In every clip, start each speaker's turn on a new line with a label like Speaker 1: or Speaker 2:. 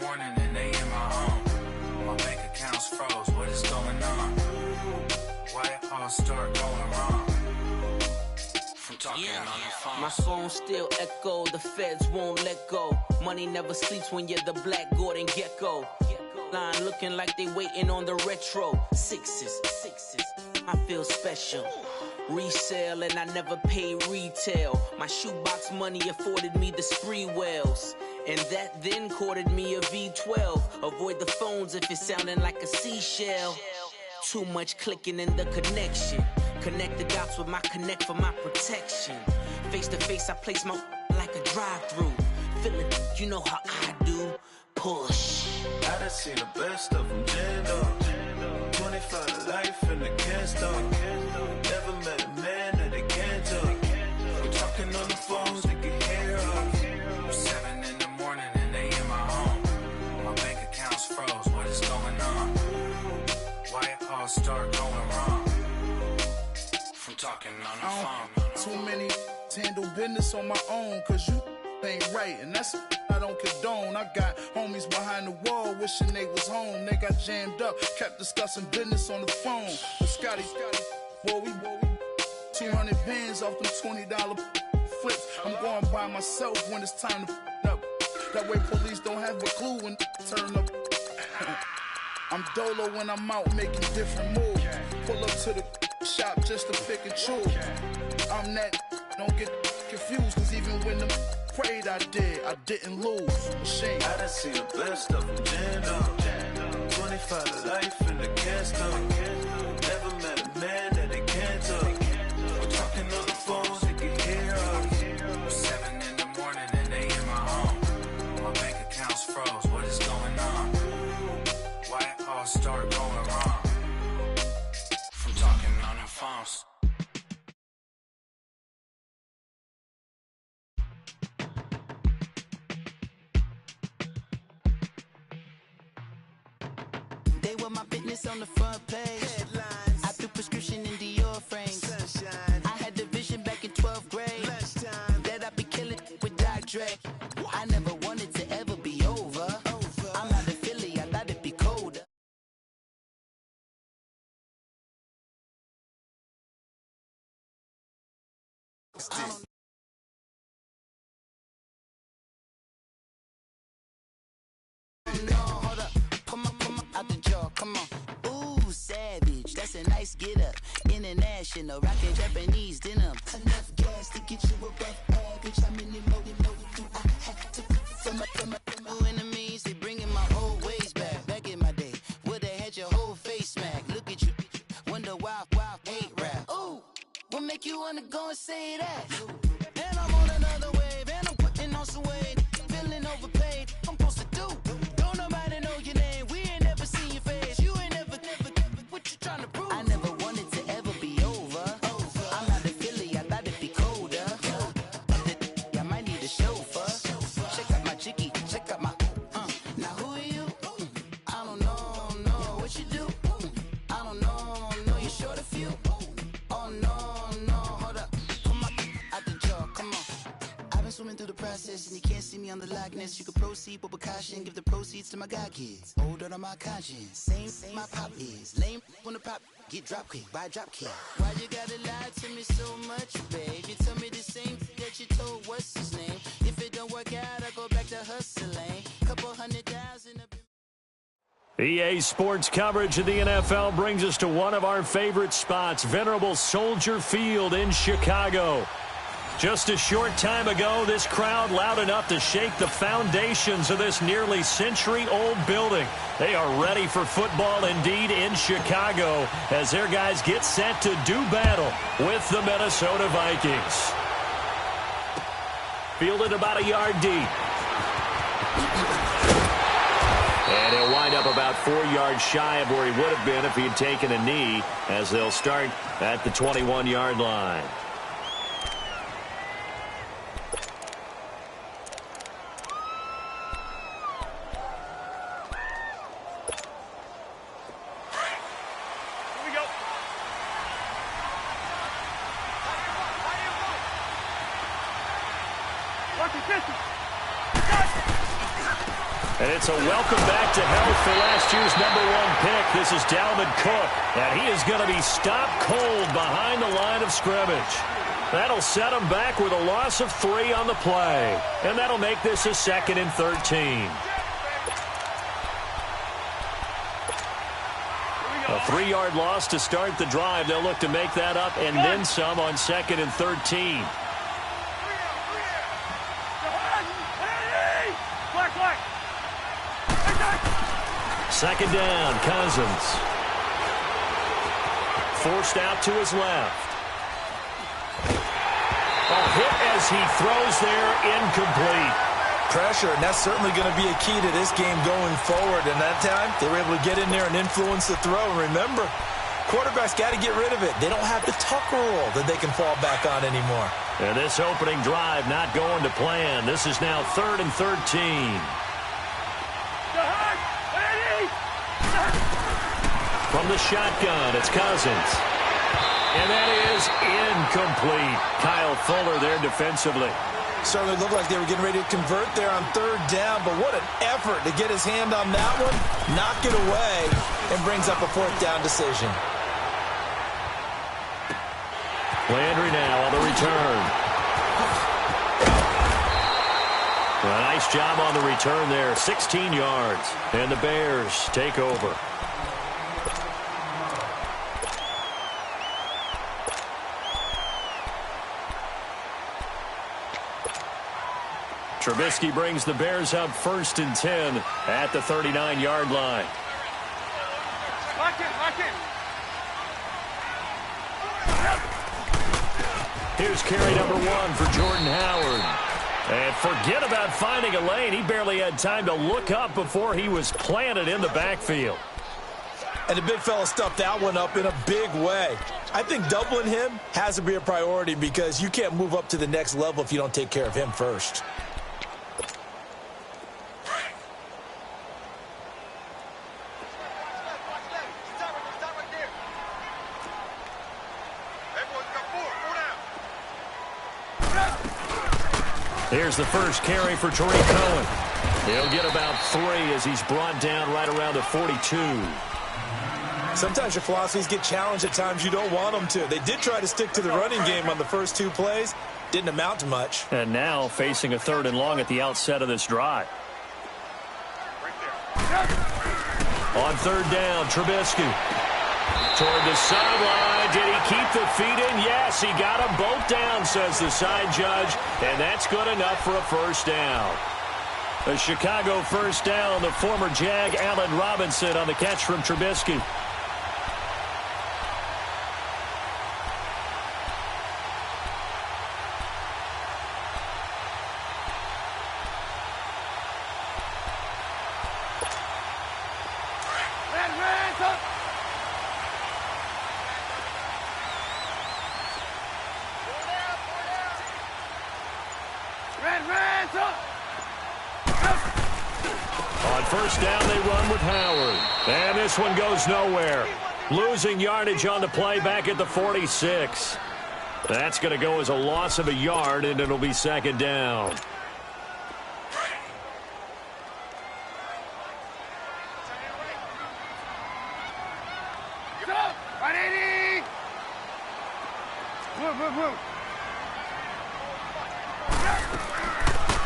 Speaker 1: morning and they in my home. My bank account's froze, what is going on? Why it all start going wrong? From talking on the phone.
Speaker 2: My phone still echo, the feds won't let go. Money never sleeps when you're the Black Gordon Gecko. Line looking like they waiting on the retro. Sixes, I feel special. Resale and I never pay retail. My shoebox money afforded me the spree wells. And that then courted me a V12. Avoid the phones if it's sounding like a seashell. Too much clicking in the connection. Connect the dots with my connect for my protection. Face to face, I place my like a drive-through. Feeling, you know how I do. Push.
Speaker 1: I done seen the best of them jammed up. 25 to life in the can't stop. Never met a man that they can't talk. We're talking on the phones, they can hear us. 7 in the morning and they in my home. My bank account's froze, what is going on? Why it all start going wrong? From talking on the phone.
Speaker 3: Too many handle business on my own, cause you ain't right, and that's I don't condone. I got homies behind the wall wishing they was home. They got jammed up, kept discussing business on the phone. But Scotty, boy, we 200 bands off them $20 flips. I'm going by myself when it's time to up. That way police don't have a clue when turn up. I'm dolo when I'm out making different moves. Pull up to the shop just to pick and choose. I'm that, don't get confused, cause even when them prayed I didn't lose. Machine.
Speaker 1: I done seen the best of them jammed up. 25 to life in the can't stop. Never met a man that they can't talk. We're talking on the phones, they can hear us. 7 in the morning and they in my home. My bank account's froze, what is going on? Why it all start going wrong? From talking on the phones.
Speaker 4: They were my business on the front page. Headlines. I threw prescription in Dior frames. Sunshine. I had the vision back in 12th grade. Lunchtime. That I'd be killing with Doc Dre. I never wanted to ever be over. I'm out of Philly, I thought it'd be colder. No, hold up. Come on, out the jaw, come on. Ooh, savage, that's a nice get up. International, rockin' Japanese denim. Enough gas to get you above average. How many more do I have to from my enemies? They bringing my old ways back. Back in my day, would've had your whole face smacked. Look at you, wonder why hate rap. Ooh, what make you wanna go and say that? And I'm on another wave, and I'm putting on some weight. Feeling overpaid, I'm supposed to do. Don't nobody know your name, we ain't never seen your face. You ain't never, what you trying to prove? I never wanted to ever be over. I'm out of Philly, I thought it'd be colder. I might need a chauffeur. Check out my chicky, check out my, now who are you? I don't know what you do. I don't know, you're short a few. Oh no, hold up, come on, out the jaw, come on. I've been swimming through the process and you can't see me on the likeness. You can proceed but with caution, give the proceeds to my god kids. Hold on my conscience, same my pop is. Lame when the pop, get drop quick, buy drop kick. Why you gotta lie to me so much, babe? You tell me the same that you told what's his name. If it don't work out, I go back to hustling. Couple $100,000
Speaker 5: EA Sports coverage of the NFL brings us to one of our favorite spots, venerable Soldier Field in Chicago. Just a short time ago, this crowd loud enough to shake the foundations of this nearly century-old building. They are ready for football indeed in Chicago as their guys get set to do battle with the Minnesota Vikings. Fielded about a yard deep. And he'll wind up about 4 yards shy of where he would have been if he had taken a knee, as they'll start at the 21-yard line. And it's a welcome back to health for last year's #1 pick. This is Dalvin Cook, and he is going to be stopped cold behind the line of scrimmage. That'll set him back with a loss of 3 on the play. And that'll make this a 2nd and 13. A 3-yard loss to start the drive. They'll look to make that up and then some on 2nd and 13. Second down, Cousins. Forced out to his left. A hit as he throws there, incomplete.
Speaker 6: Pressure, and that's certainly going to be a key to this game going forward. And that time, they were able to get in there and influence the throw. And remember, quarterbacks got to get rid of it. They don't have the Tucker rule that they can fall back on anymore.
Speaker 5: And this opening drive not going to plan. This is now 3rd and 13. From the shotgun, it's Cousins. And that is incomplete. Kyle Fuller there defensively.
Speaker 6: Certainly looked like they were getting ready to convert there on 3rd down, but what an effort to get his hand on that one, knock it away, and brings up a 4th down decision.
Speaker 5: Landry now on the return. A nice job on the return there, 16 yards. And the Bears take over. Trubisky brings the Bears up 1st and 10 at the 39-yard line. Here's carry number 1 for Jordan Howard. And forget about finding a lane. He barely had time to look up before he was planted in the backfield.
Speaker 6: And the big fella stuffed that one up in a big way. I think doubling him has to be a priority because you can't move up to the next level if you don't take care of him first.
Speaker 5: Here's the first carry for Tariq Cohen. He'll get about 3 as he's brought down right around the 42.
Speaker 6: Sometimes your philosophies get challenged at times you don't want them to. They did try to stick to the running game on the first 2 plays. Didn't amount to much.
Speaker 5: And now facing a 3rd and long at the outset of this drive. On 3rd down, Trubisky. Toward the sideline. Did he keep the feet in? Yes, he got them both down, says the side judge. And that's good enough for a 1st down. A Chicago 1st down. The former Jag, Allen Robinson, on the catch from Trubisky. On 1st down, they run with Howard. And this one goes nowhere. Losing yardage on the play back at the 46. That's going to go as a loss of a yard, and it'll be 2nd down.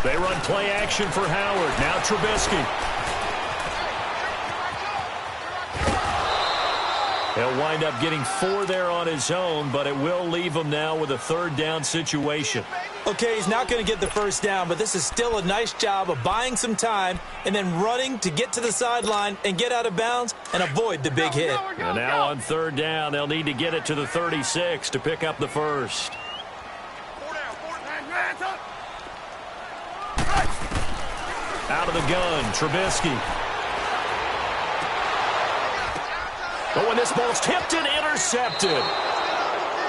Speaker 5: They run play action for Howard. Now Trubisky. He'll wind up getting 4 there on his own, but it will leave him now with a 3rd down situation.
Speaker 6: Okay, he's not going to get the 1st down, but this is still a nice job of buying some time and then running to get to the sideline and get out of bounds and avoid the big hit.
Speaker 5: And now on 3rd down, they'll need to get it to the 36 to pick up the 1st. Out of the gun, Trubisky. But when this ball's tipped and intercepted.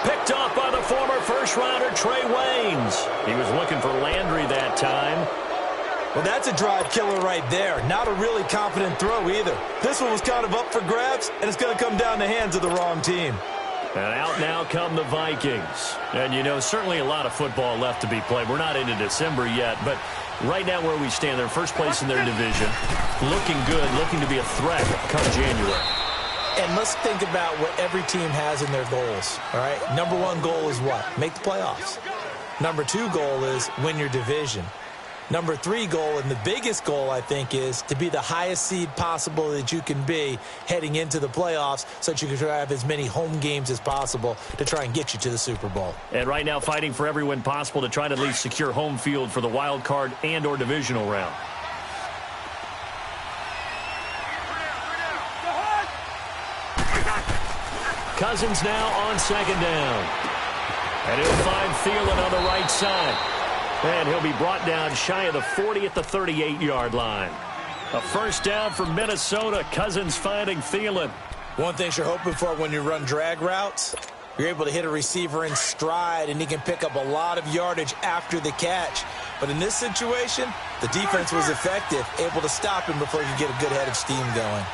Speaker 5: Picked off by the former first-rounder Trey Waynes. He was looking for Landry that time.
Speaker 6: Well, that's a drive killer right there. Not a really confident throw either. This one was kind of up for grabs, and it's going to come down the hands of the wrong team.
Speaker 5: And out now come the Vikings. And, you know, certainly a lot of football left to be played. We're not into December yet, but right now where we stand, they're first place in their division. Looking good, looking to be a threat come January.
Speaker 6: And let's think about what every team has in their goals, all right? Number one goal is what? Make the playoffs. Number two goal is win your division. Number three goal, and the biggest goal, I think, is to be the highest seed possible that you can be heading into the playoffs so that you can have as many home games as possible to try and get you to the Super Bowl.
Speaker 5: And right now fighting for every win possible to try to at least secure home field for the wild card and or divisional round. Cousins now on second down. And he'll find Thielen on the right side. And he'll be brought down shy of the 40 at the 38-yard line. A first down for Minnesota. Cousins finding Thielen.
Speaker 6: One thing you're hoping for when you run drag routes, you're able to hit a receiver in stride, and he can pick up a lot of yardage after the catch. But in this situation, the defense was effective, able to stop him before he could get a good head of steam going.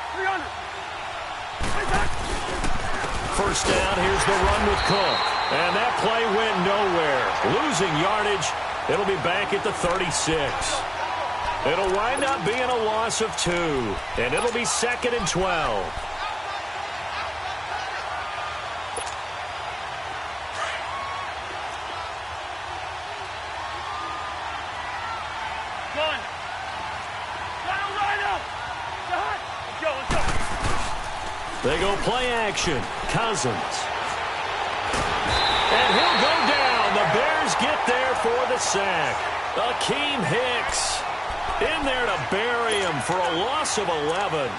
Speaker 5: First down, here's the run with Cook. And that play went nowhere. Losing yardage. It'll be back at the 36. It'll wind up being a loss of 2. And it'll be 2nd and 12. They go play action. Cousins. And he'll go down. The Bears get there for the sack. Akeem Hicks in there to bury him for a loss of 11.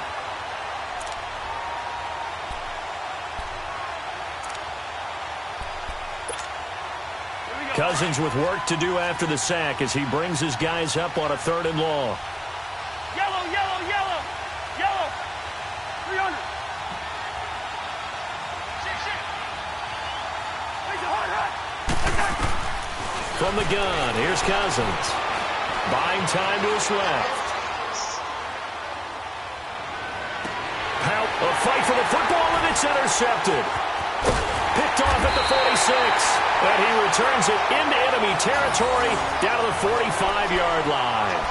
Speaker 5: Cousins with work to do after the sack as he brings his guys up on a 3rd and long.
Speaker 7: Yellow, yellow, yellow, yellow. 300.
Speaker 5: From the gun, here's Cousins. Buying time to his left. A fight for the football, and it's intercepted. Picked off at the 46. And he returns it into enemy territory down to the 45-yard line.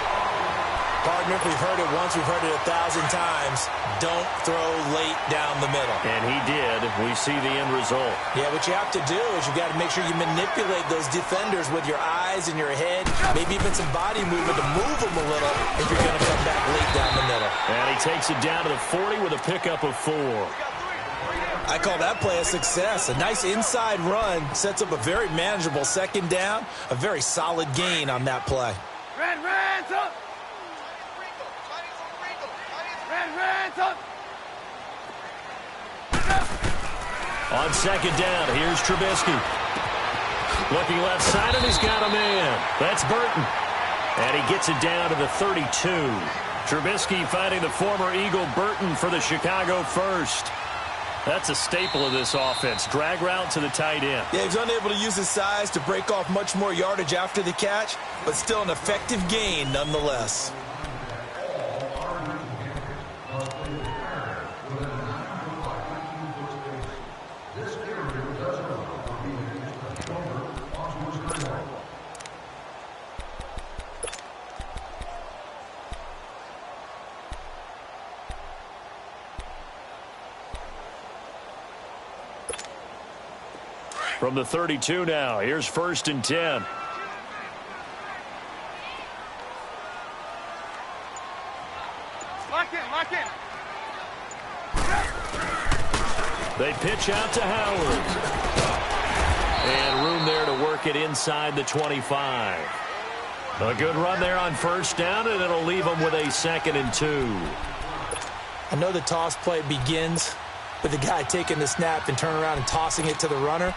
Speaker 6: Partner, if we've heard it once, we've heard it 1,000 times. Don't throw late down the middle.
Speaker 5: And he did. We see the end result.
Speaker 6: Yeah, what you have to do is you've got to make sure you manipulate those defenders with your eyes and your head, maybe even some body movement to move them a little if you're going to come back late down the middle.
Speaker 5: And he takes it down to the 40 with a pickup of 4.
Speaker 6: I call that play a success. A nice inside run sets up a very manageable 2nd down, a very solid gain on that play.
Speaker 7: Red, up. Red, up.
Speaker 5: On 2nd down, here's Trubisky. Looking left side, and he's got a man. That's Burton. And he gets it down to the 32. Trubisky finding the former Eagle Burton for the Chicago first. That's a staple of this offense. Drag route to the tight end.
Speaker 6: Yeah, he's unable to use his size to break off much more yardage after the catch, but still an effective gain nonetheless.
Speaker 5: From the 32 now, here's 1st and 10.
Speaker 7: Lock in.
Speaker 5: They pitch out to Howard. And room there to work it inside the 25. A good run there on 1st down, and it'll leave them with a 2nd and 2.
Speaker 6: I know the toss play begins with the guy taking the snap and turning around and tossing it to the runner.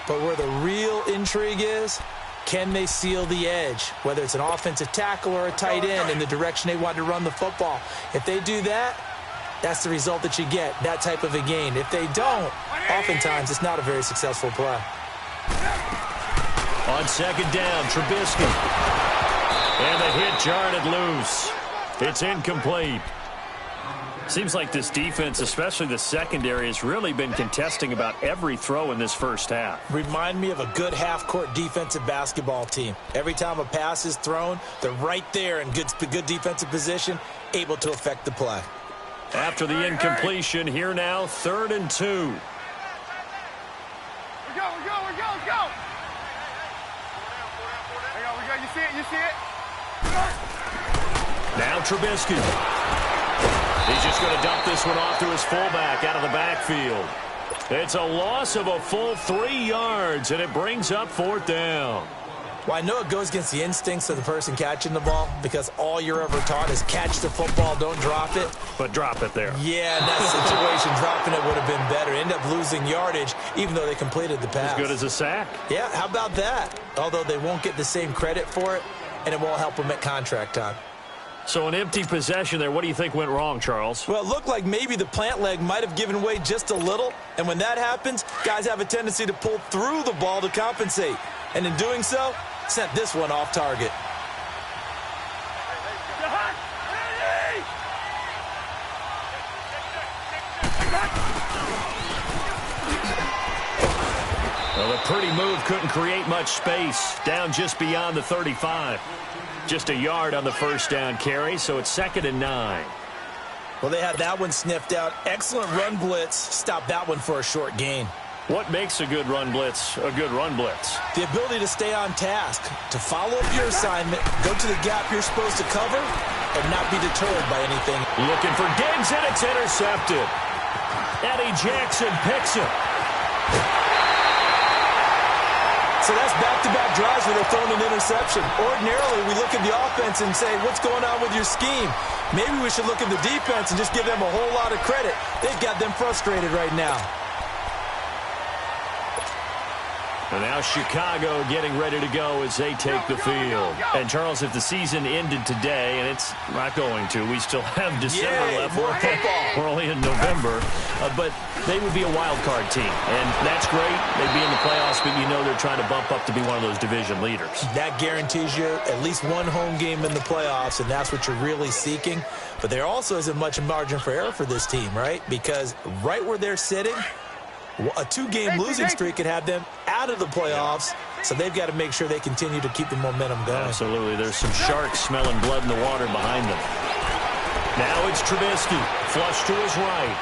Speaker 6: But where the real intrigue is, can they seal the edge, whether it's an offensive tackle or a tight end in the direction they want to run the football? If they do that, that's the result that you get, that type of a gain. If they don't, oftentimes it's not a very successful play.
Speaker 5: On 2nd down, Trubisky. And the hit jarred it loose. It's incomplete. Seems like this defense, especially the secondary, has really been contesting about every throw in this first half.
Speaker 6: Remind me of a good half-court defensive basketball team. Every time a pass is thrown, they're right there in good defensive position, able to affect the play.
Speaker 5: After the incompletion, here now, 3rd and 2.
Speaker 7: We go. You see it?
Speaker 5: Now Trubisky. He's just going to dump this one off to his fullback out of the backfield. It's a loss of a full 3 yards, and it brings up 4th down.
Speaker 6: Well, I know it goes against the instincts of the person catching the ball because all you're ever taught is catch the football, don't drop it.
Speaker 5: But drop it there.
Speaker 6: Yeah, in that situation, dropping it would have been better. End up losing yardage, even though they completed the pass.
Speaker 5: As good as a sack.
Speaker 6: Yeah, how about that? Although they won't get the same credit for it, and it won't help them at contract time.
Speaker 5: So an empty possession there. What do you think went wrong, Charles?
Speaker 6: Well, it looked like maybe the plant leg might have given way just a little. And when that happens, guys have a tendency to pull through the ball to compensate. And in doing so, sent this one off target.
Speaker 5: Well, a pretty move couldn't create much space. Down just beyond the 35. Just a yard on the first down carry, so it's 2nd and 9.
Speaker 6: Well, they had that one sniffed out. Excellent run blitz. Stopped that one for a short gain.
Speaker 5: What makes a good run blitz a good run blitz?
Speaker 6: The ability to stay on task, to follow up your assignment, go to the gap you're supposed to cover, and not be deterred by anything.
Speaker 5: Looking for Diggs, and it's intercepted. Eddie Jackson picks it.
Speaker 6: So that's back-to-back drives where they're throwing an interception. Ordinarily, we look at the offense and say, what's going on with your scheme? Maybe we should look at the defense and just give them a whole lot of credit. They've got them frustrated right now.
Speaker 5: And now Chicago getting ready to go as they take the field. And, Charles, if the season ended today, and it's not going to, we still have December left. We're only in November. But they would be a wild card team. And that's great. They'd be in the playoffs, but you know they're trying to bump up to be one of those division leaders.
Speaker 6: That guarantees you at least one home game in the playoffs, and that's what you're really seeking. But there also isn't much margin for error for this team, right? Because right where they're sitting, a 2-game losing streak could have them out of the playoffs, so they've got to make sure they continue to keep the momentum going.
Speaker 5: Absolutely. There's some sharks smelling blood in the water behind them. Now it's Trubisky, flush to his right.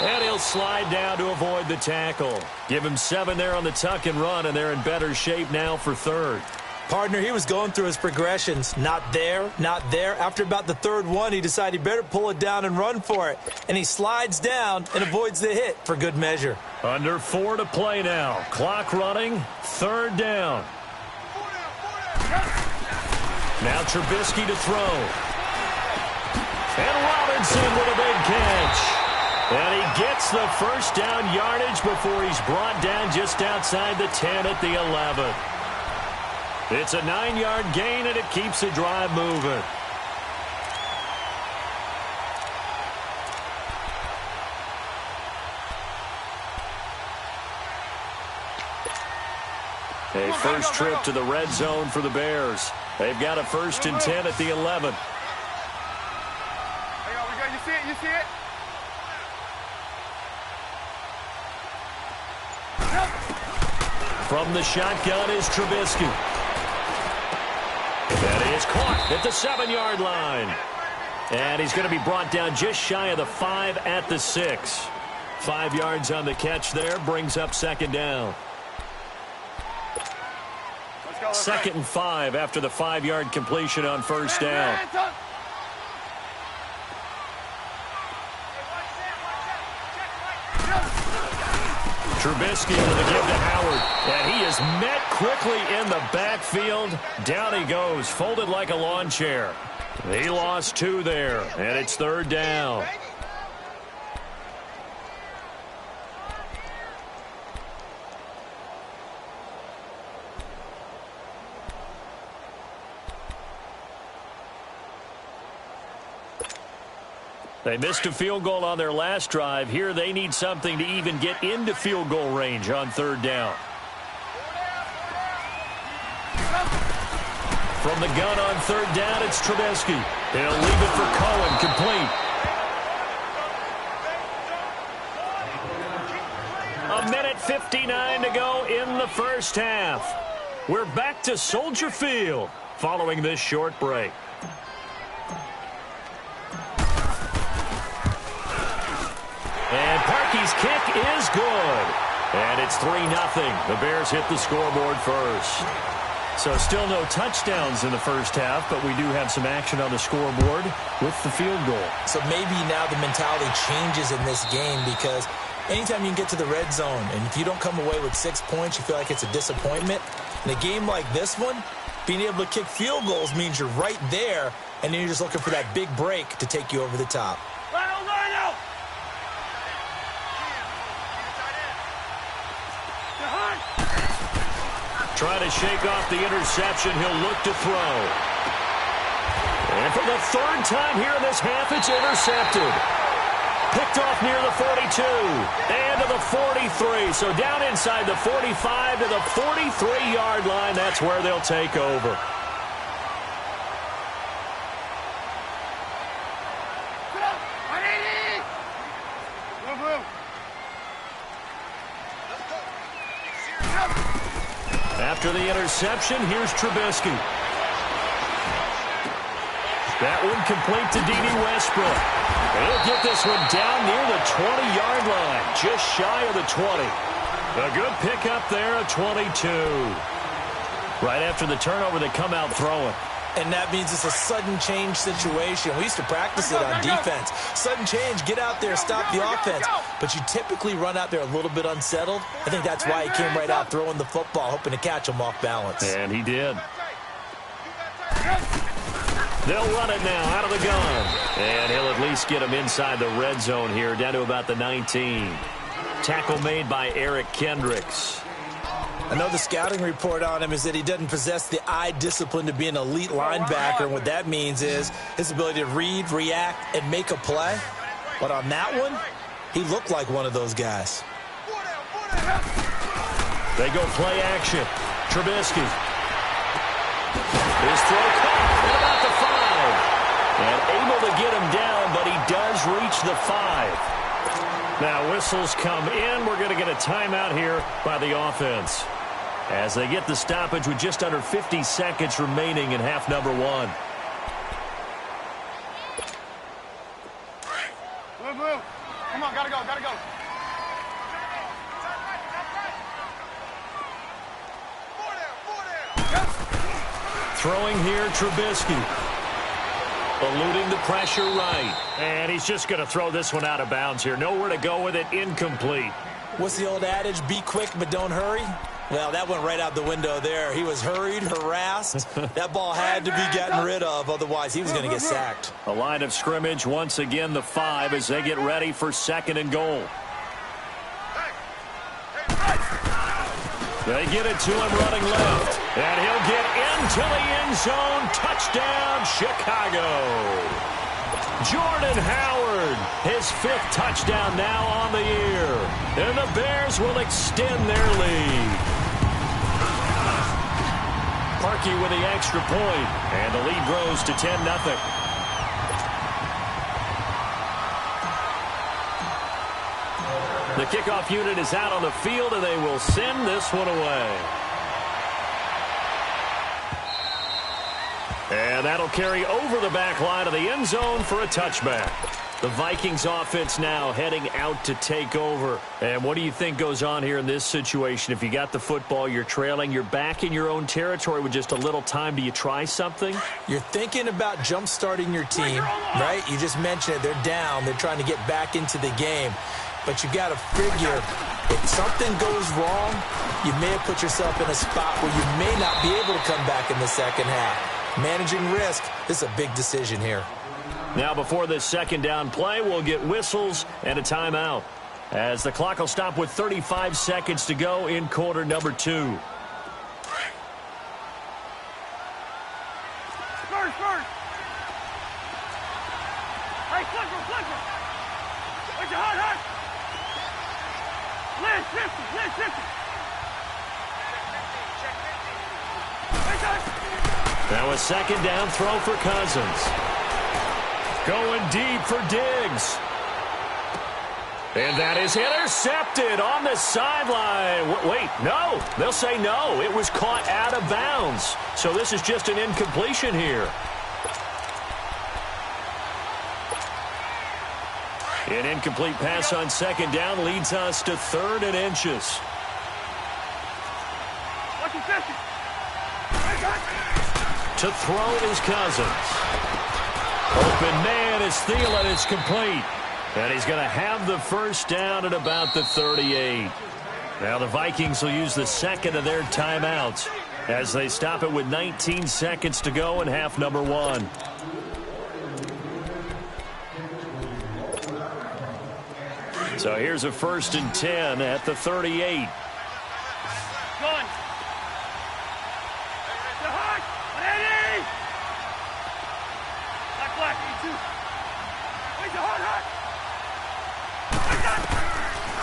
Speaker 5: And he'll slide down to avoid the tackle. Give him 7 there on the tuck and run, and they're in better shape now for 3rd.
Speaker 6: Partner, he was going through his progressions. Not there, not there. After about the 3rd one, he decided he better pull it down and run for it. And he slides down and avoids the hit for good measure.
Speaker 5: Under 4 to play now. Clock running. 3rd down. Now Trubisky to throw. And Robinson with a big catch. And he gets the first down yardage before he's brought down just outside the 10 at the 11. It's a 9-yard gain, and it keeps the drive moving. A first trip to the red zone for the Bears. They've got a 1st and 10 at the 11.
Speaker 7: You see it?
Speaker 5: From the shotgun is Trubisky. That is caught at the 7-yard line. And he's going to be brought down just shy of the 5 at the 6. 5 yards on the catch there, brings up 2nd down. 2nd and 5 after the 5-yard completion on 1st down. Trubisky with a give to Howard. And he is met quickly in the backfield. Down he goes, folded like a lawn chair. He lost 2 there, and it's 3rd down. They missed a field goal on their last drive. Here they need something to even get into field goal range on 3rd down. From the gun on 3rd down, it's Trubisky. He'll leave it for Cohen, complete. 1:59 to go in the first half. We're back to Soldier Field following this short break. And Parkey's kick is good. And it's 3-0. The Bears hit the scoreboard first. So still no touchdowns in the first half, but we do have some action on the scoreboard with the field goal. So maybe now the mentality changes in this game, because anytime you can get to the red zone, and if you don't come away with 6 points, you feel like it's a disappointment. In a game like this one, being able to kick field goals means you're right there, and then you're just looking for that big break to take you over the top. Trying to shake off the interception. He'll look to throw. And for the third time here in this half, it's intercepted. Picked off near the 42 and to the 43. So down inside the 45 to the 43-yard line. That's where they'll take over. After the interception, here's Trubisky. That one complete to D.D. Westbrook. He'll get this one down near the 20-yard line, just shy of the 20. A good pickup there, a 22. Right after the turnover, they come out throwing. And that means it's a sudden change situation. We used to practice it on defense. Sudden change, get out there, stop the offense. But you typically run out there a little bit unsettled. I think that's why he came right out throwing the football, hoping to catch him off balance. And he did. They'll run it now out of the gun. And he'll at least get him inside the red zone here, down to about the 19. Tackle made by Eric Kendricks. I know the scouting report on him is that he doesn't possess the eye discipline to be an elite linebacker. And what that means is his ability to read, react, and make a play. But on that one, he looked like one of those guys. They go play action. Trubisky. His throw caught at about the 5. And able to get him down, but he does reach the 5. Now whistles come in. We're going to get a timeout here by the offense, as they get the stoppage with just under 50 seconds remaining in half number 1.
Speaker 7: Move. Come on, gotta go.
Speaker 5: Throwing here, Trubisky. Eluding the pressure right. And he's just going to throw this one out of bounds here. Nowhere to go with it, incomplete. What's the old adage? Be quick, but don't hurry. Well, that went right out the window there. He was hurried, harassed. That ball had to be gotten rid of, otherwise he was going to get sacked. A line of scrimmage, once again the 5 as they get ready for 2nd and goal. They get it to him running left. And he'll get into the end zone. Touchdown, Chicago. Jordan Howard, his 5th touchdown now on the year. And the Bears will extend their lead. Parkey with the extra point, and the lead grows to 10-0. The kickoff unit is out on the field, and they will send this one away. And that'll carry over the back line of the end zone for a touchback. The Vikings offense now heading out to take over. And what do you think goes on here in this situation? If you got the football, you're trailing, you're back in your own territory with just a little time. Do you try something? You're thinking about jump-starting your team, right? You just mentioned it. They're down. They're trying to get back into the game. But you got to figure, if something goes wrong, you may have put yourself in a spot where you may not be able to come back in the second half. Managing risk is a big decision here. Now before this second down play, we'll get whistles and a timeout, as the clock will stop with 35 seconds to go in quarter number 2.
Speaker 7: First. Hey, flipper. Where's your heart? Liz, 50.
Speaker 5: Now a second down throw for Cousins. Going deep for Diggs. And that is intercepted on the sideline. Wait, no. They'll say no. It was caught out of bounds. So this is just an incompletion here. An incomplete pass on second down leads us to 3rd and inches. To throw is Cousins. Open man is Thielen. It's complete. And he's going to have the first down at about the 38. Now the Vikings will use the second of their timeouts as they stop it with 19 seconds to go in half number 1. So here's a 1st and 10 at the 38.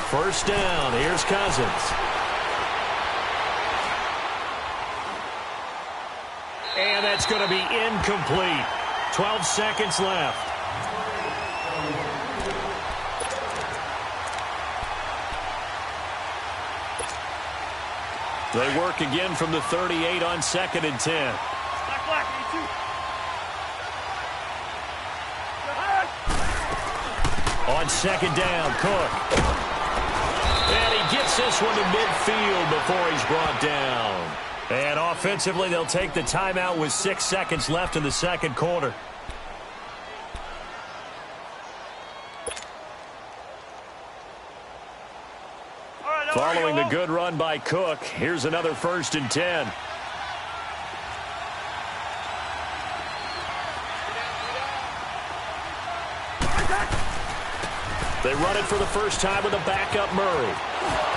Speaker 5: First down. Here's Cousins. And that's going to be incomplete. 12 seconds left. They work again from the 38 on 2nd and 10. On 2nd down, Cook. And he gets this one to midfield before he's brought down. And offensively, they'll take the timeout with 6 seconds left in the second quarter. Following the good run by Cook, here's another 1st and 10. They run it for the first time with a backup Murray.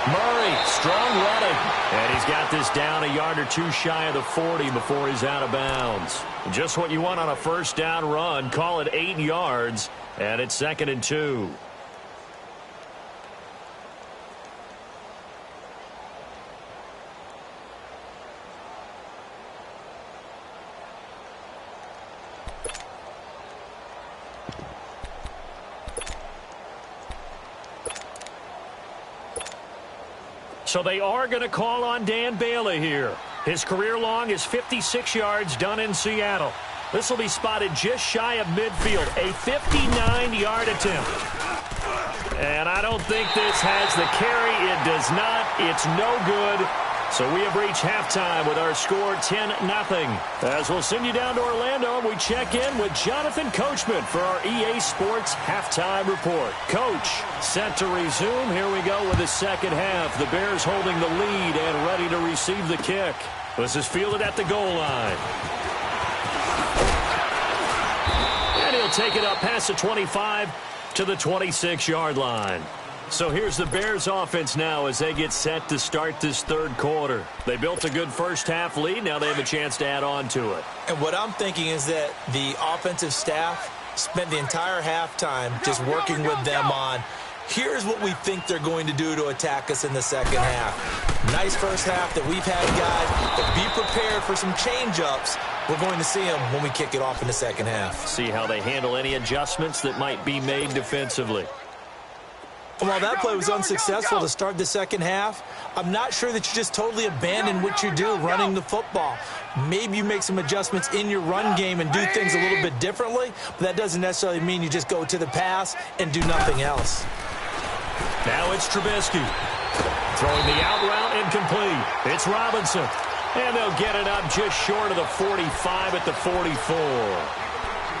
Speaker 5: Murray, strong running. And he's got this down a yard or two shy of the 40 before he's out of bounds. Just what you want on a first down run. Call it 8 yards, and it's 2nd and 2. So they are going to call on Dan Bailey here. His career long is 56 yards done in Seattle. This will be spotted just shy of midfield. A 59-yard attempt. And I don't think this has the carry. It does not. It's no good. So we have reached halftime with our score 10-0. As we'll send you down to Orlando, and we check in with Jonathan Coachman for our EA Sports Halftime Report. Coach, set to resume. Here we go with the second half. The Bears holding the lead and ready to receive the kick. This is fielded at the goal line. And he'll take it up past the 25 to the 26-yard line. So here's the Bears offense now as they get set to start this third quarter. They built a good first half lead. Now they have a chance to add on to it.
Speaker 6: And what I'm thinking is that the offensive staff spent the entire halftime just working with them on, here's what we think they're going to do to attack us in the second half. Nice first half that we've had, guys, but be prepared for some change-ups. We're going to see them when we kick it off in the second half.
Speaker 5: See how they handle any adjustments that might be made defensively.
Speaker 6: While that play was unsuccessful to start the second half, I'm not sure that you just totally abandon what you do running the football. Maybe you make some adjustments in your run game and do things a little bit differently, but that doesn't necessarily mean you just go to the pass and do nothing else.
Speaker 5: Now it's Trubisky. Throwing the out route incomplete. It's Robinson. And they'll get it up just short of the 45 at the 44.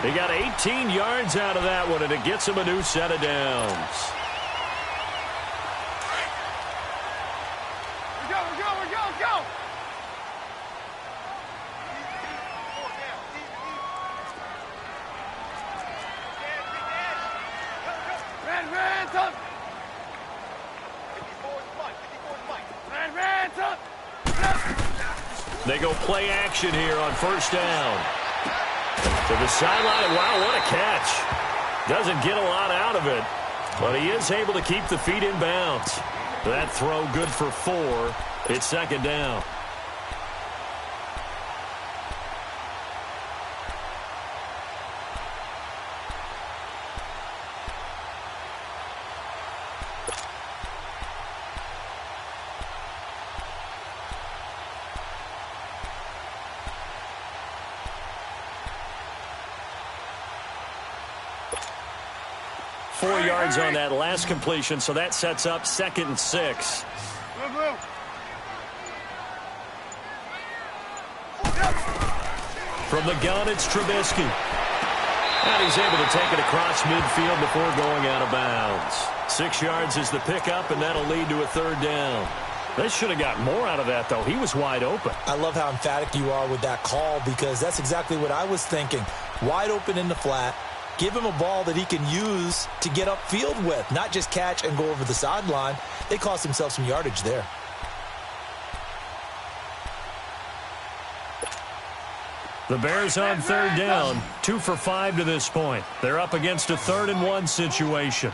Speaker 5: They got 18 yards out of that one, and it gets them a new set of downs. They go play action here on first down. To the sideline. Wow, what a catch. Doesn't get a lot out of it, but he is able to keep the feet in bounds. That throw good for 4. It's second down. 4 yards on that last completion, so that sets up 2nd and 6. From the gun, it's Trubisky. And he's able to take it across midfield before going out of bounds. 6 yards is the pickup, and that'll lead to a 3rd down. They should have got more out of that, though. He was wide open.
Speaker 6: I love how emphatic you are with that call, because that's exactly what I was thinking. Wide open in the flat. Give him a ball that he can use to get upfield with, not just catch and go over the sideline. They cost themselves some yardage there.
Speaker 5: The Bears on 3rd down, 2 for 5 to this point. They're up against a 3rd and 1 situation.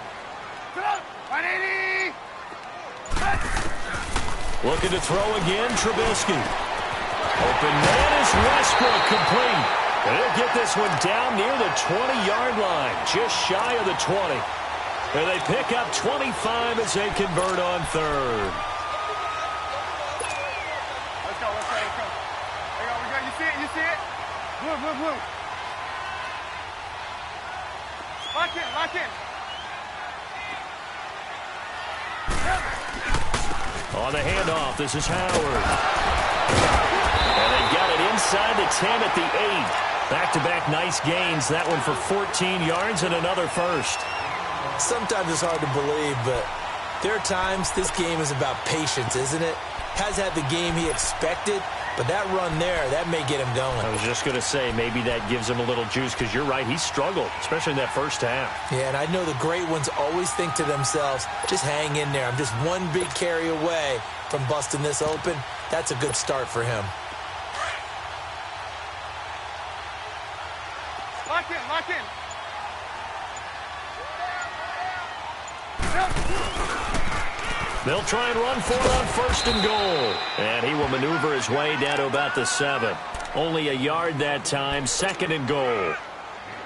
Speaker 5: Looking to throw again, Trubisky. Open man is Westbrook, complete. And he'll get this one down near the 20-yard line, just shy of the 20. And they pick up 25 as they convert on 3rd.
Speaker 7: Let's go. There you go. You see it? Blue. Lock in.
Speaker 5: On the handoff, this is Howard. And they got it inside the 10 at the 8. Back-to-back nice gains. That one for 14 yards and another first.
Speaker 6: Sometimes it's hard to believe, but there are times this game is about patience, isn't it? Has had the game he expected, but that run there, that may get him going.
Speaker 5: I was just going to say, maybe that gives him a little juice, because you're right, he struggled, especially in that first half.
Speaker 6: Yeah, and I know the great ones always think to themselves, just hang in there. I'm just one big carry away from busting this open. That's a good start for him.
Speaker 7: Lock in.
Speaker 5: They'll try and run for it on 1st and goal. And he will maneuver his way down to about the 7. Only a yard that time, 2nd and goal.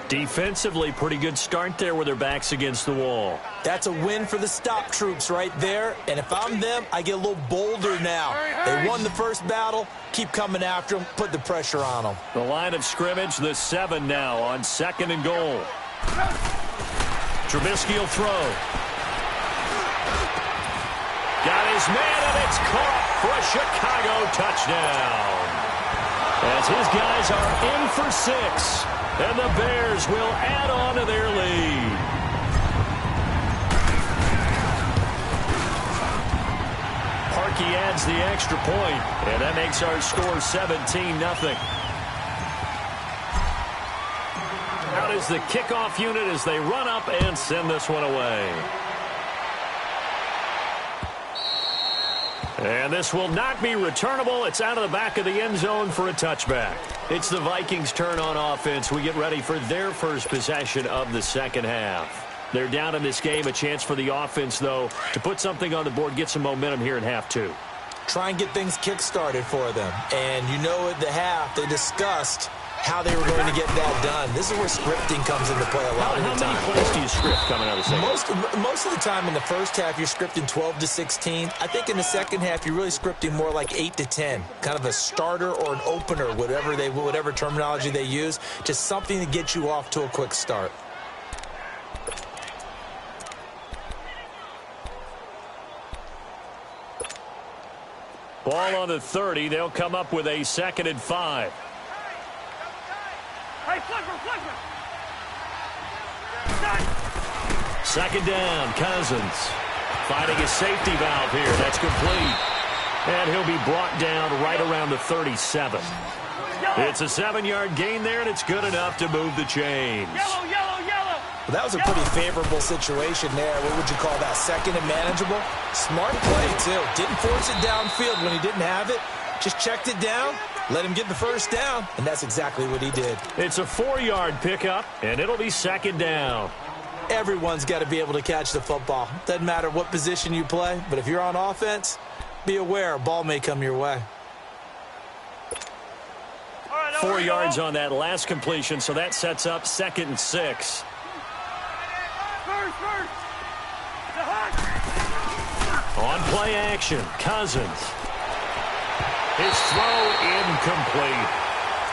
Speaker 5: Defensively, pretty good start there with their backs against the wall.
Speaker 6: That's a win for the stop troops right there. And if I'm them, I get a little bolder now. They won the first battle. Keep coming after them. Put the pressure on them.
Speaker 5: The line of scrimmage, the 7 now on 2nd and goal. Trubisky will throw. Got his man, and it's caught for a Chicago touchdown. As his guys are in for 6, and the Bears will add on to their lead. Parkey adds the extra point, and that makes our score 17-0. Out is the kickoff unit as they run up and send this one away. And this will not be returnable. It's out of the back of the end zone for a touchback. It's the Vikings' turn on offense. We get ready for their first possession of the 2nd half. They're down in this game. A chance for the offense, though, to put something on the board, get some momentum here in half 2.
Speaker 6: Try and get things kick-started for them. And you know at the half, they discussed how they were going to get that done. This is where scripting comes into play a lot of the time.
Speaker 5: How many plays do you script coming out of the second?
Speaker 6: Most of the time in the first half, you're scripting 12 to 16. I think in the second half, you're really scripting more like 8 to 10. Kind of a starter or an opener, whatever terminology they use. Just something to get you off to a quick start.
Speaker 5: Ball on the 30. They'll come up with a 2nd and 5.
Speaker 7: Hey, flipper.
Speaker 5: 2nd down, Cousins. Finding a safety valve here. That's complete. And he'll be brought down right around the 37. It's a 7-yard gain there, and it's good enough to move the chains.
Speaker 7: Yellow.
Speaker 6: Well, that was a pretty favorable situation there. What would you call that? 2nd and manageable? Smart play, too. Didn't force it downfield when he didn't have it. Just checked it down, let him get the first down, and that's exactly what he did.
Speaker 5: It's a 4-yard pickup, and it'll be 2nd down.
Speaker 6: Everyone's got to be able to catch the football. Doesn't matter what position you play, but if you're on offense, be aware a ball may come your way.
Speaker 5: 4 yards on that last completion, so that sets up 2nd and 6. On play action, Cousins. His throw incomplete.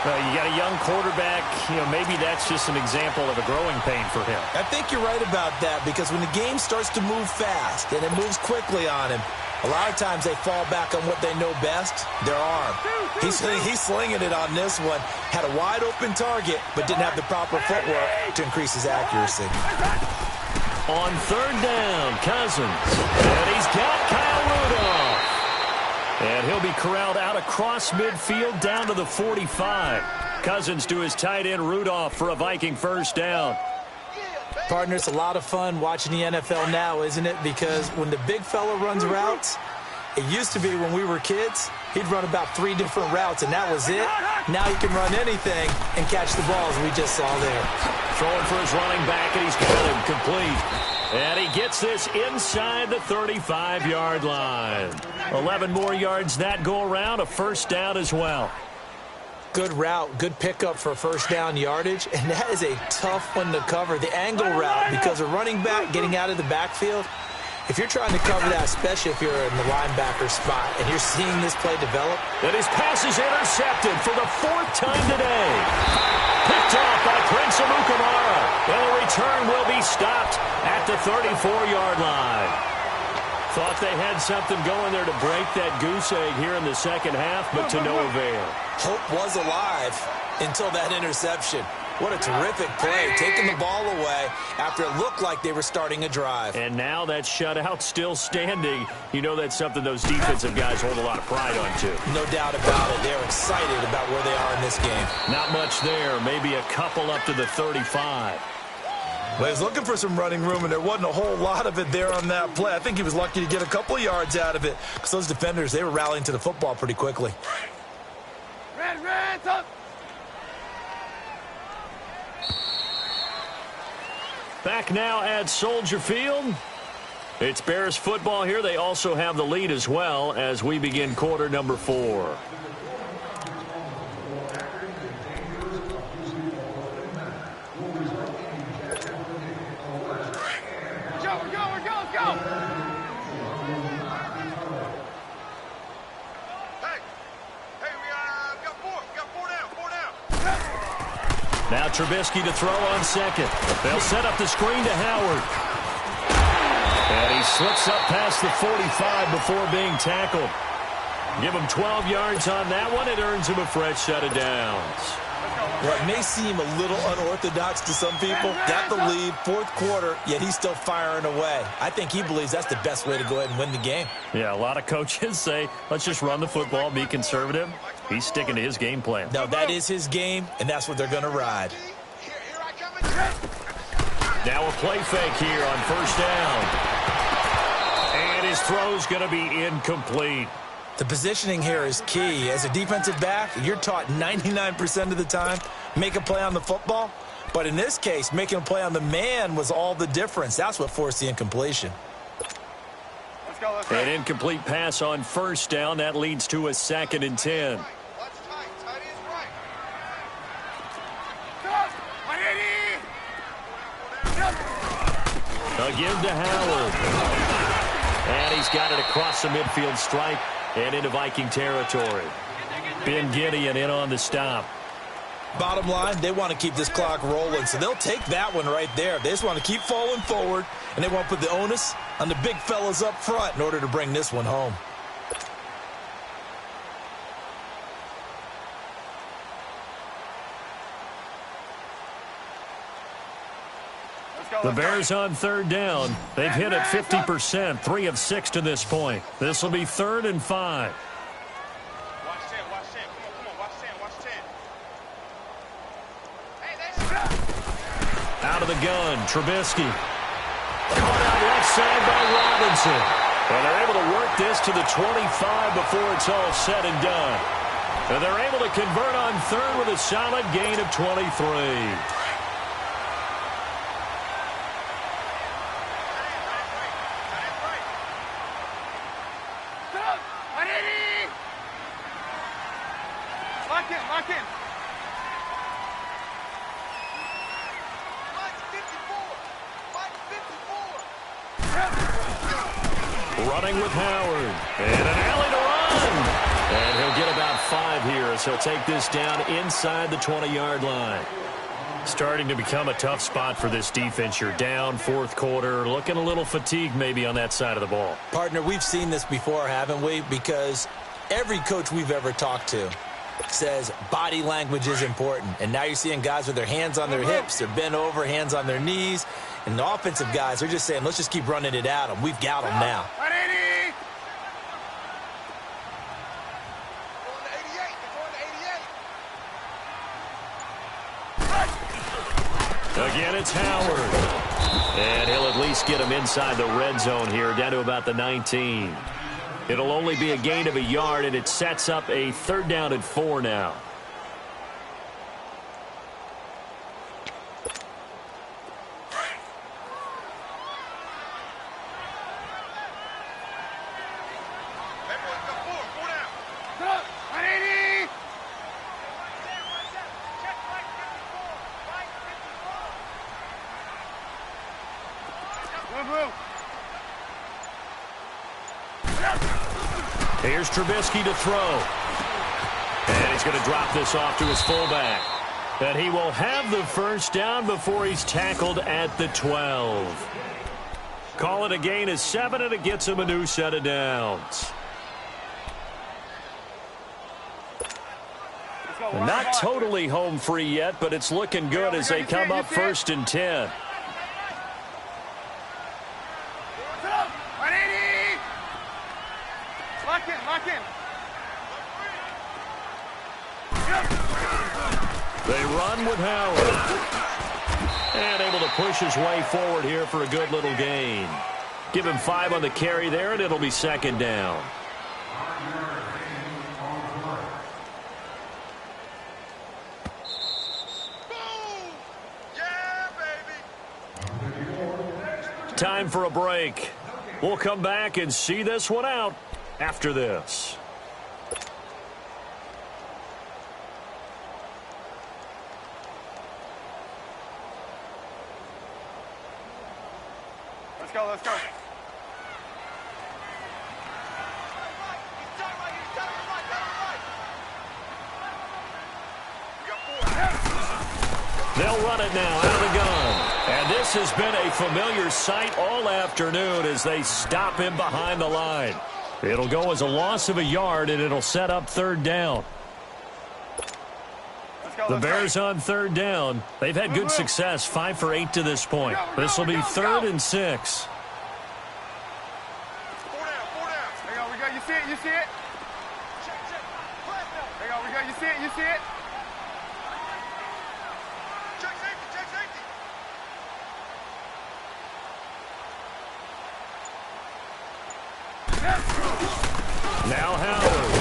Speaker 5: You got a young quarterback, maybe that's just an example of a growing pain for him.
Speaker 6: I think you're right about that because when the game starts to move fast and it moves quickly on him, a lot of times they fall back on what they know best, their arm. He's slinging it on this one. Had a wide open target, but didn't have the proper footwork to increase his accuracy.
Speaker 5: On third down, Cousins. And he's got Kyle Rudolph. And he'll be corralled out across midfield down to the 45. Cousins to his tight end Rudolph for a Viking first down.
Speaker 6: Partner, it's a lot of fun watching the NFL now, isn't it? Because when the big fella runs routes, it used to be when we were kids, he'd run about 3 different routes, and that was it. Now he can run anything and catch the balls we just saw there.
Speaker 5: Throwing for his running back, and he's got him complete. And he gets this inside the 35-yard line. 11 more yards that go around, a first down as well.
Speaker 6: Good route, good pickup for first down yardage, and that is a tough one to cover. The angle route, because a running back getting out of the backfield, if you're trying to cover that, especially if you're in the linebacker spot, and you're seeing this play develop.
Speaker 5: And his pass is intercepted for the 4th time today. Picked off by Prince Amukamara. And the return will be stopped at the 34-yard line. Thought they had something going there to break that goose egg here in the second half, but to no avail.
Speaker 6: Hope was alive until that interception. What a terrific play, taking the ball away after it looked like they were starting a drive.
Speaker 5: And now that shutout still standing. You know that's something those defensive guys hold a lot of pride on, too.
Speaker 6: No doubt about it. They're excited about where they are in this game.
Speaker 5: Not much there. Maybe a couple up to the 35.
Speaker 6: Well, he was looking for some running room, and there wasn't a whole lot of it there on that play. I think he was lucky to get a couple of yards out of it because those defenders, they were rallying to the football pretty quickly.
Speaker 7: Red, up.
Speaker 5: Back now at Soldier Field. It's Bears football here. They also have the lead as well as we begin quarter number 4. Now Trubisky to throw on second. They'll set up the screen to Howard. And he slips up past the 45 before being tackled. Give him 12 yards on that one. It earns him a fresh set of downs.
Speaker 6: Well, it may seem a little unorthodox to some people. Got the lead, 4th quarter, yet he's still firing away. I think he believes that's the best way to go ahead and win the game.
Speaker 5: Yeah, a lot of coaches say, let's just run the football, be conservative. He's sticking to his game plan.
Speaker 6: No, that is his game, and that's what they're going to ride.
Speaker 5: Now a play fake here on first down. And his throw's going to be incomplete.
Speaker 6: The positioning here is key. As a defensive back, you're taught 99% of the time, make a play on the football. But in this case, making a play on the man was all the difference. That's what forced the incompletion.
Speaker 7: Let's go.
Speaker 5: An incomplete pass on first down. That leads to a 2nd and 10. Again to Howard. And he's got it across the midfield stripe and into Viking territory. Ben Gideon in on the stop.
Speaker 6: Bottom line, they want to keep this clock rolling, so they'll take that one right there. They just want to keep falling forward, and they want to put the onus on the big fellas up front in order to bring this one home.
Speaker 5: The Bears on third down. They've hit it 50%, 3 of 6 to this point. This will be 3rd and 5.
Speaker 7: Watch 10, watch 10. Come on, watch 10, watch 10.
Speaker 5: Out of the gun, Trubisky. Caught out left side by Robinson. And they're able to work this to the 25 before it's all said and done. And they're able to convert on 3rd with a solid gain of 23.
Speaker 7: Lock in.
Speaker 5: Running with Howard. And an alley to run. And he'll get about 5 here as he'll take this down inside the 20-yard line. Starting to become a tough spot for this defense. You're down fourth quarter, looking a little fatigued maybe on that side of the ball.
Speaker 6: Partner, we've seen this before, haven't we? Because every coach we've ever talked to says body language is important. And now you're seeing guys with their hands on their hips, they're bent over, hands on their knees. And the offensive guys are just saying, let's just keep running it at them. We've got them now.
Speaker 5: Again, it's Howard. And he'll at least get him inside the red zone here, down to about the 19. It'll only be a gain of a yard, and it sets up a 3rd down and 4 now. Here's Trubisky to throw. And he's going to drop this off to his fullback. And he will have the first down before he's tackled at the 12. Call it a gain of 7, and it gets him a new set of downs. Not totally home free yet, but it's looking good as they come up 1st and 10. They run with Howard. And able to push his way forward here for a good little gain. Give him 5 on the carry there, and it'll be 2nd down. Time for a break. We'll come back and see this one out after this.
Speaker 7: Let's go.
Speaker 5: They'll run it now out of the gun. And this has been a familiar sight all afternoon as they stop him behind the line. It'll go as a loss of a yard, and it'll set up 3rd down. The Bears on 3rd down. They've had good success, 5 for 8 to this point. This will be 3rd and 6.
Speaker 7: 4 down. We got you see it? You see it? We got you see it? You see it? Check safety.
Speaker 5: Now Howard.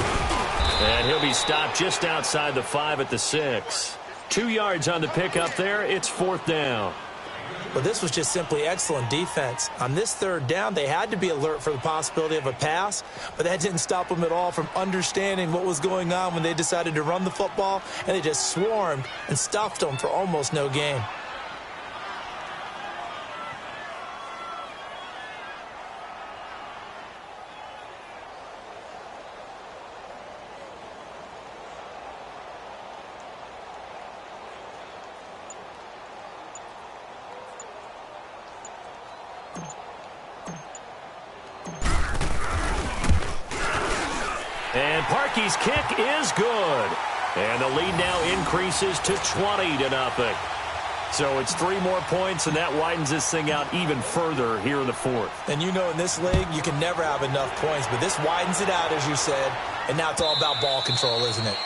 Speaker 5: And he'll be stopped just outside the 5 at the 6. 2 yards on the pickup there. It's 4th down.
Speaker 6: But this was just simply excellent defense. On this 3rd down, they had to be alert for the possibility of a pass, but that didn't stop them at all from understanding what was going on when they decided to run the football, and they just swarmed and stuffed them for almost no gain.
Speaker 5: And Parkey's kick is good. And the lead now increases to 20-0. So it's 3 more points, and that widens this thing out even further here in the 4th.
Speaker 6: And you know in this league, you can never have enough points, but this widens it out, as you said, and now it's all about ball control, isn't it?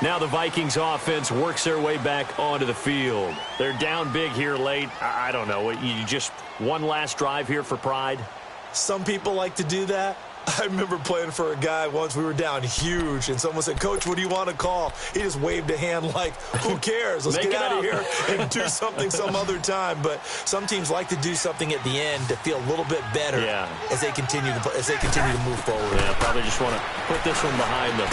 Speaker 5: Now the Vikings offense works their way back onto the field. They're down big here late. I don't know. You just one last drive here for pride?
Speaker 6: Some people like to do that. I remember playing for a guy once. We were down huge, and someone said, "Coach, what do you want to call?" He just waved a hand like, who cares? Let's get out of here and do something some other time. But some teams like to do something at the end to feel a little bit better as they continue to move forward.
Speaker 5: Yeah, probably just want to put this one behind them.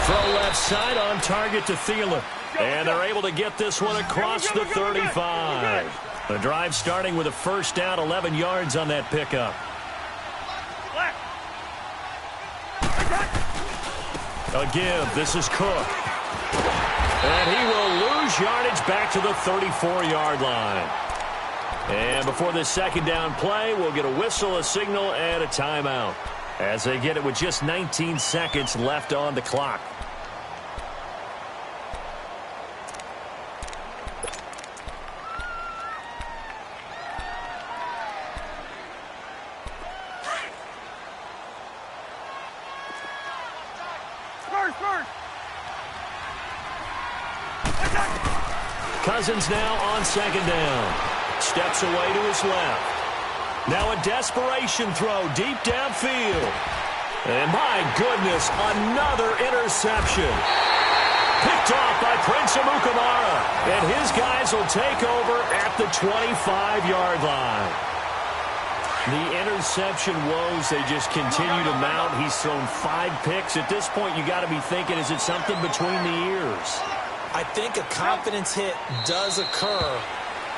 Speaker 5: Throw left side on target to Thielen. And they're able to get this one across the 35. The drive starting with a 1st down, 11 yards on that pickup. A give. This is Cook. And he will lose yardage back to the 34-yard line. And before this second down play, we'll get a whistle, a signal, and a timeout as they get it with just 19 seconds left on the clock. Cousins now on second down. Steps away to his left. Now a desperation throw deep downfield. And my goodness, another interception. Picked off by Prince Amukamara. And his guys will take over at the 25-yard line. The interception woes, they just continue to mount. He's thrown 5 picks. At this point, you got to be thinking, is it something between the ears?
Speaker 6: I think a confidence hit does occur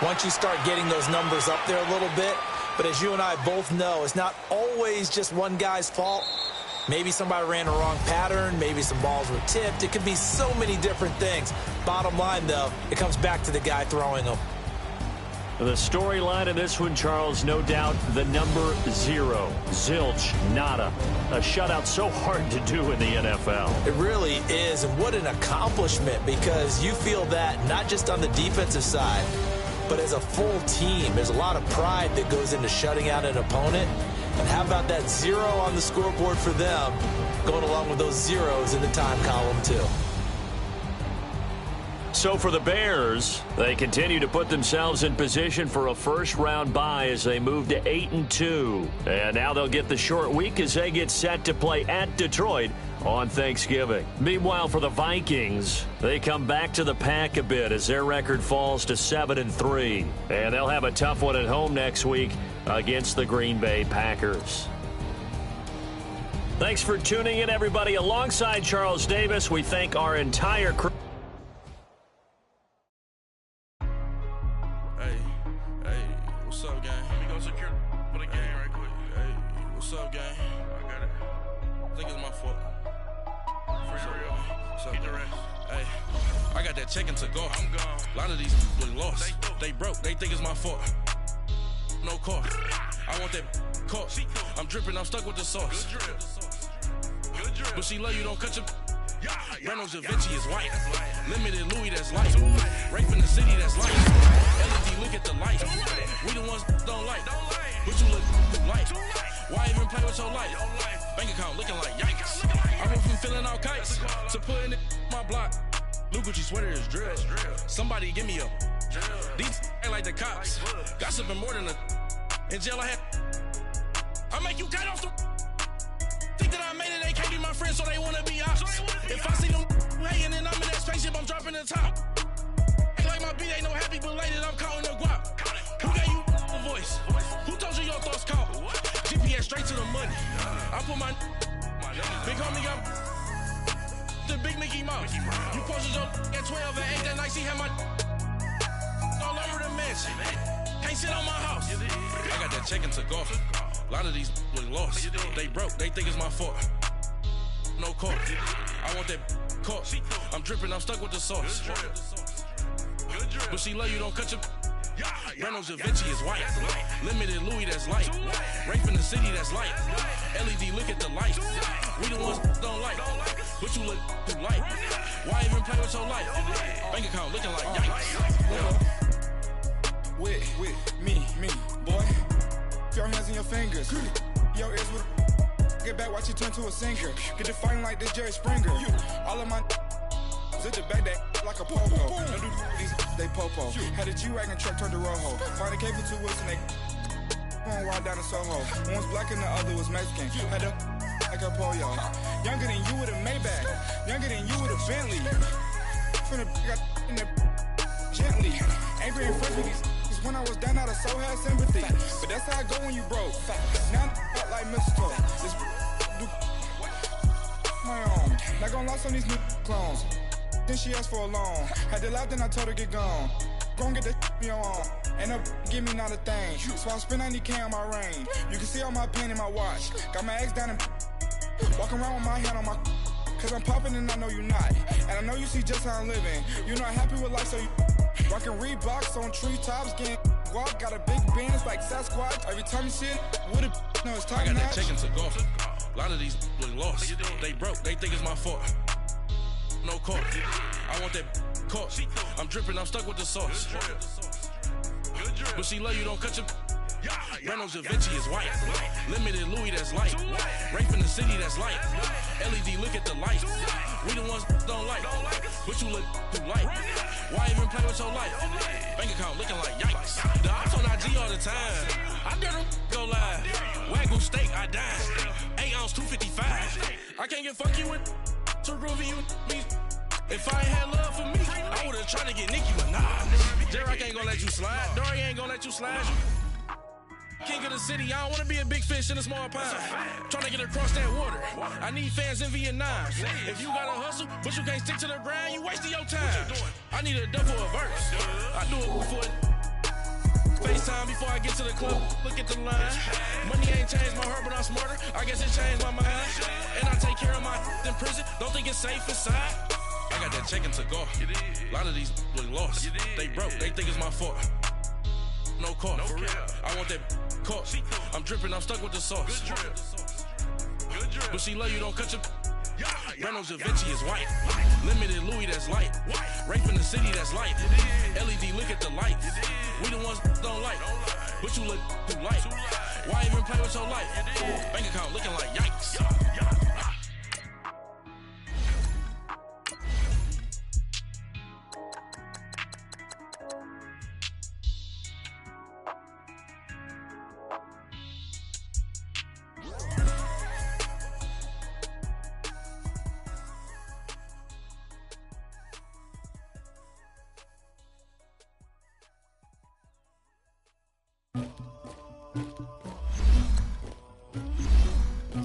Speaker 6: once you start getting those numbers up there a little bit. But as you and I both know, it's not always just one guy's fault. Maybe somebody ran a wrong pattern. Maybe some balls were tipped. It could be so many different things. Bottom line, though, it comes back to the guy throwing them.
Speaker 5: The storyline of this one, Charles, no doubt the number 0. Zilch, nada. A shutout so hard to do in the NFL.
Speaker 6: It really is, and what an accomplishment, because you feel that not just on the defensive side, but as a full team. There's a lot of pride that goes into shutting out an opponent. And how about that 0 on the scoreboard for them, going along with those zeros in the time column, too.
Speaker 5: So for the Bears, they continue to put themselves in position for a first-round bye as they move to 8-2. And now they'll get the short week as they get set to play at Detroit on Thanksgiving. Meanwhile, for the Vikings, they come back to the pack a bit as their record falls to 7-3. And they'll have a tough one at home next week against the Green Bay Packers. Thanks for tuning in, everybody. Alongside Charles Davis, we thank our entire crew.
Speaker 8: What's up, gang? Let me go secure for the game right quick. Hey, what's up, gang? I got it. I think it's my fault. What's up, get the rest. Hey, I got that check-in to go. I'm gone. A lot of these look lost. They broke. They think it's my fault. No car. I want that car. I'm dripping. I'm stuck with the sauce. Good drip. But she love you. Don't cut your... Reynolds Da Vinci is white. Limited Louis, that's light. Rape in the city, that's light. LED, look at the light. We the ones don't like. But you look light. Why even play with your life? Bank account looking like yikes. I went from filling out kites to putting it in my block. New Gucci sweater is drill. Somebody give me a. These ain't like the cops. Gossiping more than a. In jail I had. I make you cut off the. Think that I made it, they can't be my friends, so they wanna be ops. If I see them hating and I'm in that spaceship, I'm dropping the top. Ain't like my beat ain't no happy, but later I'm counting the guap. Who gave you a voice? Who told you your thoughts count? GPS straight to the money. I put my big homie got the big Mickey Mouse. You posted your at 12 and 8 that night, she had my all over the mansion. Can't sit on my house. I got that check-in to go. A lot of these look lost. They broke. They think it's my fault. No car. I want that car. I'm dripping. I'm stuck with the sauce. But she love you. Don't cut your... Reynolds Da Vinci is white. Limited Louis, that's light. Rape in the city, that's light. LED, look at the light. We the ones don't like. But you look light. Why even play with your life? Bank account looking like yikes.
Speaker 9: With me, boy. Your hands in your fingers. Your ears with get back, watch you turn to a singer. Get the fighting like this Jerry Springer. All of my zip the back that like a popo. Don't do these they popo. Had a G-Wagon truck turned to Rojo. Find a cable 2 wheels and they going wild down in Soho. One was black and the other was Mexican. Had a like a pollo. Younger than you with a Maybach. Younger than you with a Bentley. From the got in the gently. Angry and friends with these. When I was down, I so had sympathy. But that's how I go when you broke. Now I'm like mistletoe. This do my own. Not gonna lie on these new clones. Then she asked for a loan. Had to laugh, then I told her get gone. Gon' get that me on. And up, give me not a thing. So I spend 90K on my range. You can see all my pain in my watch. Got my ex down and walking around with my hand on my. cause I'm popping and I know you're not. And I know you see just how I'm living. You're not happy with life, so you rockin' Reeboks on treetops, getting walk, got a big band, it's like Sasquatch. Every time you see it, with it, no, it's top
Speaker 8: I got
Speaker 9: notch.
Speaker 8: that check-in to go. A lot of these look lost. They broke, they think it's my fault. No call. I want that caught. I'm dripping, I'm stuck with the sauce. But she love you, don't cut your... Reynolds Da Vinci is white. Limited Louis, that's light. Rape in the city, that's light. LED, look at the light. We the ones don't like. But you look too light. Why even play with your life? Bank account looking like yikes. The ops on IG all the time. I dare them go live. Wagyu steak, I dine. 8 ounce, 255. I can't get funky with to groovy you me. If I ain't had love for me, I would've tried to get Nicki Minaj. Derek ain't gonna let you slide. Dory ain't gonna let you slide. King of the city, I don't wanna be a big fish in a small pond. Trying to get across that water. I need fans in Vietnam. If you gotta hustle, but you can't stick to the grind, you wasting your time. I need a double a verse. I do it before FaceTime before I get to the club. Look at the line. Money ain't changed my heart, but I'm smarter. I guess it changed my mind. And I take care of my in prison. Don't think it's safe inside. I got that check-in to go. A lot of these look lost. They broke, they think it's my fault. No call, for real. I want that caught. I'm dripping, I'm stuck with the sauce. But she love you, don't cut your... Reynolds Da Vinci is white. Limited Louis, that's light. Rape in the city, that's light. LED, look at the light. We the ones don't like. But you look too light. Why even play with your life? Bank account looking like yikes.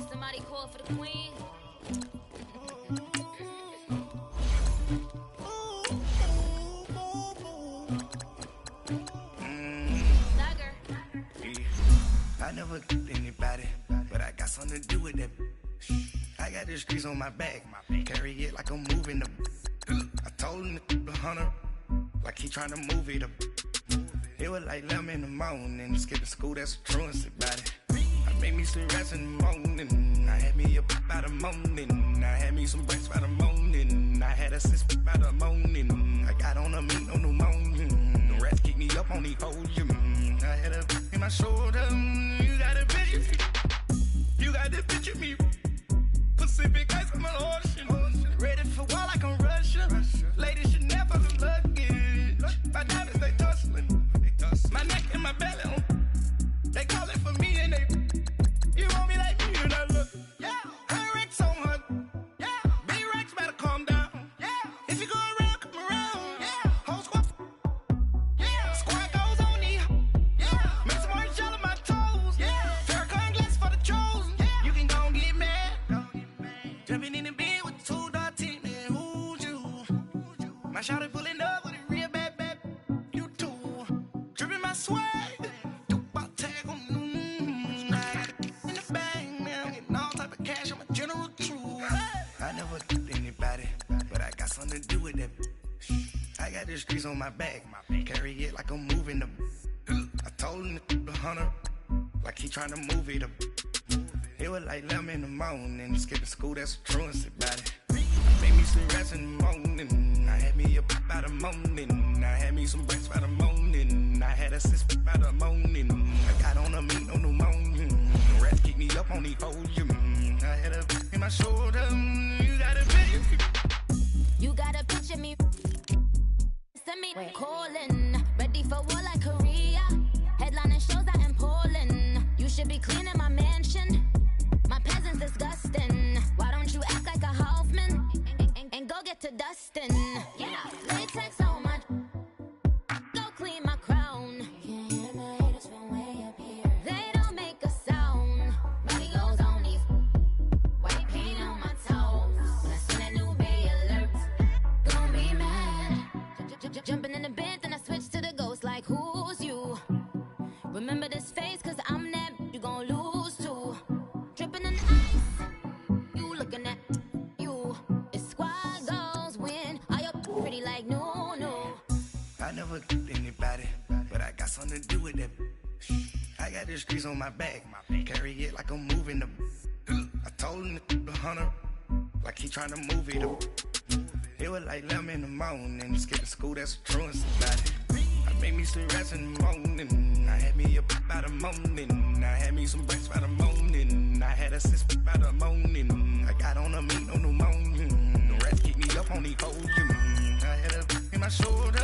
Speaker 10: Somebody call for the queen.
Speaker 11: I never did anybody, but I got something to do with that. I got the streets on my back, carry it like I'm moving the. I told him the hunter, like he trying to move it up. It was like 11 in the morning, skipping school, that's a truancy about it. I made me some rest in the morning, I had me up by the morning, I had me some breaks by the morning, I had a sis by the morning, I got on a meat, no pneumonia, the rats keep me up on the podium, I had a in my shoulder, you got a picture me, Pacific ice on my ocean, ready for war like I'm Russian, ladies should never look lucky, my diamonds they tussling, my neck and my belly on. They call it for me and they. You want me like me and I look. Yeah. Her Rex on her. Yeah. Big Rex better calm down. Yeah. If you go around, come around. Yeah. Whole squad. Yeah. Squad goes on me. Yeah. Make some orange gel on my toes. Yeah. Farrakhan glass for the trolls. Yeah. You can go and get mad. Jumping in the bed with 2 dark teeth, man. Who's you? My shawty pulling up with a real bad. You too. Dripping my swag. I never did anybody, but I got something to do with that. I got the streets on my back, carry it like I'm moving the. I told him the hunter, like he trying to move it up. It was like 11 in the morning, skipping school, that's a truancy about it. I made me some rest in the morning, I had me up by the morning, I had me some breaks by the morning, I had a sis by the morning, I got on a meat, no pneumonia, the rats keep me up on the podium, I had a in my shoulder, you got a picture.
Speaker 10: You got a picture me. Send me calling, ready for war like Korea. Headlining shows out in Poland. You should be cleaning my mansion. My peasants disgusting. Why don't you act like a Hoffman and go get to dustin'? Yeah, latex on my. Go clean my crown. Can't hear my haters from way up here. They don't make a sound. Money goes on these. White paint on my toe.
Speaker 11: got something to do with that. I got the streets on my back. Carry it like I'm moving the. I told him the hunter, like he trying to move it up. It was like 11 in the morning. Skipping school, that's a truancy about it. I made me some rest in the morning. I had me a by the morning. I had me some breaks by the morning. I had a sis by the morning. I got on a meat, no pneumonia. The rats keep me up on the podium. I had a in my shoulder.